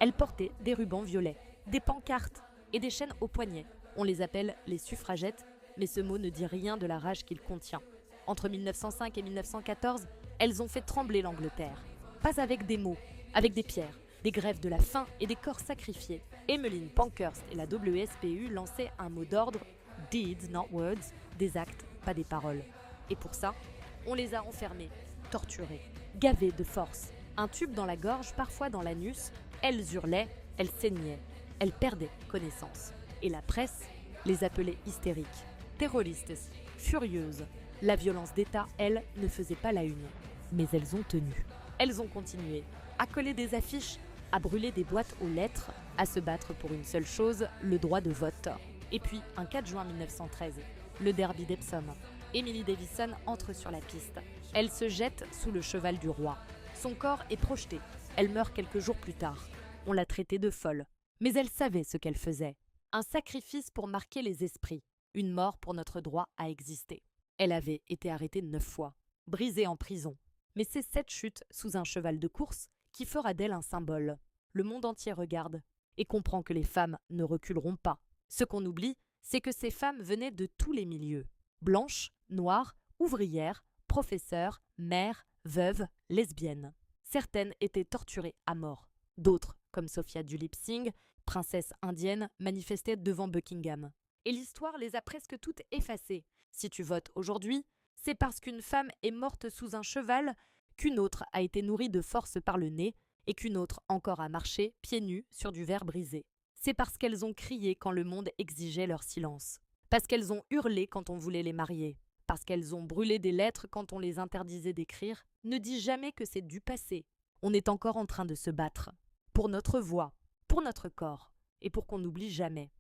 Elles portaient des rubans violets, des pancartes et des chaînes aux poignets. On les appelle les suffragettes, mais ce mot ne dit rien de la rage qu'il contient. Entre 1905 et 1914, elles ont fait trembler l'Angleterre. Pas avec des mots, avec des pierres, des grèves de la faim et des corps sacrifiés. Emmeline Pankhurst et la WSPU lançaient un mot d'ordre « Deeds, not words », des actes, pas des paroles. Et pour ça, on les a enfermées, torturées, gavées de force. Un tube dans la gorge, parfois dans l'anus, elles hurlaient, elles saignaient, elles perdaient connaissance. Et la presse les appelait hystériques, terroristes, furieuses. La violence d'État, elle, ne faisait pas la une. Mais elles ont tenu. Elles ont continué à coller des affiches, à brûler des boîtes aux lettres, à se battre pour une seule chose, le droit de vote. Et puis, un 4 juin 1913, le derby d'Epsom. Emily Davison entre sur la piste. Elle se jette sous le cheval du roi. Son corps est projeté. Elle meurt quelques jours plus tard. On l'a traitée de folle. Mais elle savait ce qu'elle faisait. Un sacrifice pour marquer les esprits. Une mort pour notre droit à exister. Elle avait été arrêtée 9 fois, brisée en prison. Mais c'est cette chute sous un cheval de course qui fera d'elle un symbole. Le monde entier regarde et comprend que les femmes ne reculeront pas. Ce qu'on oublie, c'est que ces femmes venaient de tous les milieux. Blanches, noires, ouvrières, professeurs, mères, veuves, lesbiennes. Certaines étaient torturées à mort. D'autres, comme Sophia Duleep-Singh, princesse indienne, manifestaient devant Buckingham. Et l'histoire les a presque toutes effacées. Si tu votes aujourd'hui, c'est parce qu'une femme est morte sous un cheval, qu'une autre a été nourrie de force par le nez et qu'une autre encore a marché, pieds nus, sur du verre brisé. C'est parce qu'elles ont crié quand le monde exigeait leur silence. Parce qu'elles ont hurlé quand on voulait les marier. Parce qu'elles ont brûlé des lettres quand on les interdisait d'écrire. Ne dis jamais que c'est du passé. On est encore en train de se battre. Pour notre voix, pour notre corps, et pour qu'on n'oublie jamais.